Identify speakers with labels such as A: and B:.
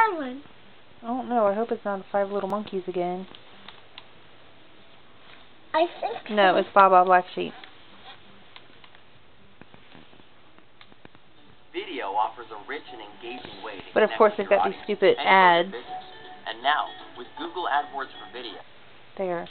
A: that one?
B: I don't know. I hope it's not 5 Little Monkeys again.
A: I think
B: No, it's Baa Black Sheep.
C: Video offers a rich and engaging way to
B: But of course they've got these stupid ads.
C: And now, with Google AdWords for Video.
B: There.